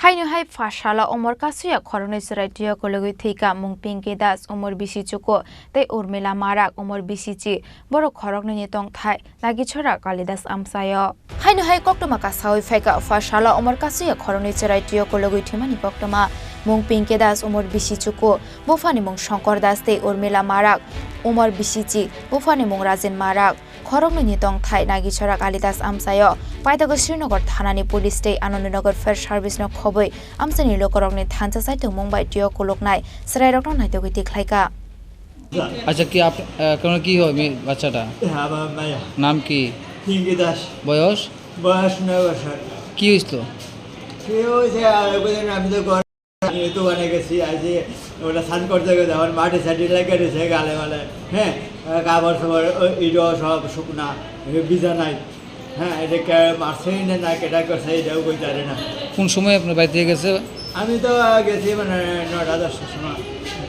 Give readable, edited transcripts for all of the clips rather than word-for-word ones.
Hainu hai fashala omor kasuya khorone suraitiya kologui thika mung Pinky Das omor bisi chuko tei Urmila Marak omor bisi chi boro khorokni nitong thai lagi chora Kalidas amsayo. Hainu hai koktoma kasawi faika fashala omor kasuya khorone suraitiya kologui thimani koktoma mung Pinky Das omor bisi chuko bufani mung Shankar Das tei Urmila Marak omor bisi chi bufani mung Rajen Marak khorokni nitong thai lagi chora Kalidas amsayo. Paitago Srinagar Thanani Police Tei Anandnagar Fair Service no khoboi amsani lokorokni thansa saitung Mumbai dio koloknai srairokno naitogui tiklaika। আচ্ছা কি আপনার কি হয় বাচ্চাটা? আমার মায়া নাম কি? পিঙ্কি দাস। বয়স? বয়স 9 বছর। কি হইছিল? কি হয়েছে আমি তো দোকানে গেছি আজ ওটা স্নান করতে গেছে আমার মাটি সাটি লেগে গেছে গালে মালে, হ্যাঁ কাপড় সাপড় ইটো সব শুকনা ভিজা নাই, হ্যাঁ এটা মারছেই না কেটা করছে এটাও কই জানে না। কোন সময় আপনার বাড়ি থেকে গেছে? আমি তো গেছি মানে 9টা 10টার সময়।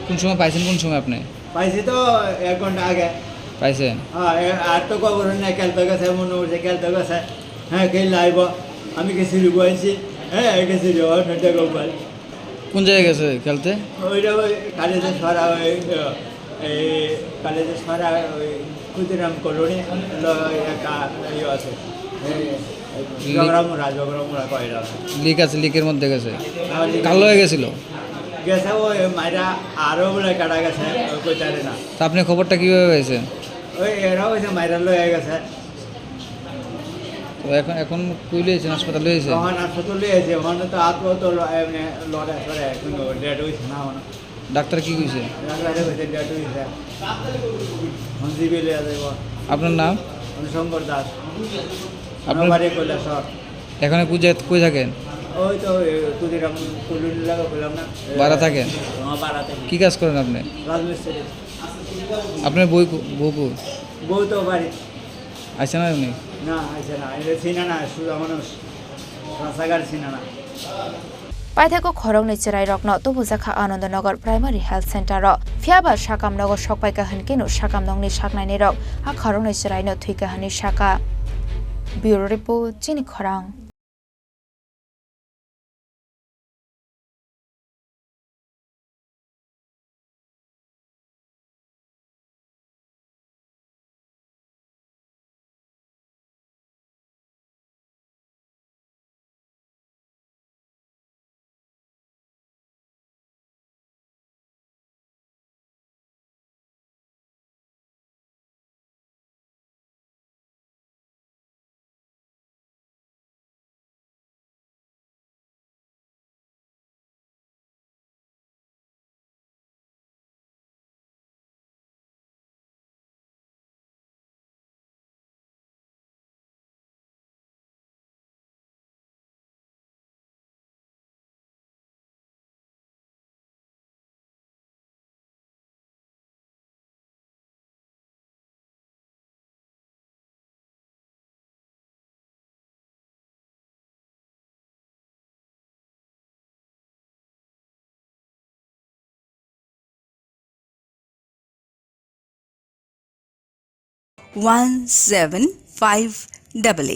কোন সময় পাইছেন? কোন সময় আপনি পাইছি? তো 1 ঘন্টা আগে পাইছেন। হ্যাঁ আর তো খবর নেই, খেলতে গেছে মনে হচ্ছে খেলতে গেছে, হ্যাঁ খেলে আইব। আমি গেছি রুবাইছি, হ্যাঁ গেছি নটা গোপাল। কোন জায়গায় গেছে খেলতে? ওইটা ওই কালেজের ছড়া ওই কালেজের ছড়া ওই ক্ষুদিরাম কলোনি একটা আছে জগরামুরা কয়রা লিক আছে, লিকের মধ্যে গেছে। কালো হয়ে গেছিল গেছে ওই মাইরা আরও বলে কাটা গেছে ওই কইতারে না। তা আপনি খবরটা কিভাবে পেয়েছেন? ওই এরাও হয়েছে মাইরা লয়ে গেছে। তো এখন কই লইছেন? হাসপাতাল লইছেন? তখন হাসপাতাল লইছে, ওখানে তো আত্মা তো এমনি লড়ে সরে কিন্তু ডেট হয়েছে না। ডাক্তার কি কইছে? ডাক্তারে কইছে ডেট হয়েছে, হঞ্জিবি লইয়া যাইব। আপনার নাম? শঙ্কর দাস। আপনার বাড়ি কৈলাসর। এখানে কই থাকেন? ওই তো ক্ষুদিরাম কলোনি লাগা বললাম না, ভাড়া থাকেন? পাড়াতে। কি কাজ করেন আপনি? রাজমিস্ত্রি। আপনার বউ বউ তো বাড়ি আছে না? উনি না আছে না, এটা চিনা না, সুদা মানুষ রাস্তাঘাট চিনা না। Paithako khorokni chirai rokno tobujaka Anandnagar Primary Health Center ro phiaba Sakamnagar Sokpaika hinkeno Sakamnongni saknaini rok ha khorokni chirai no thuika hani saka. Bureau Report Chini Khorang। #17588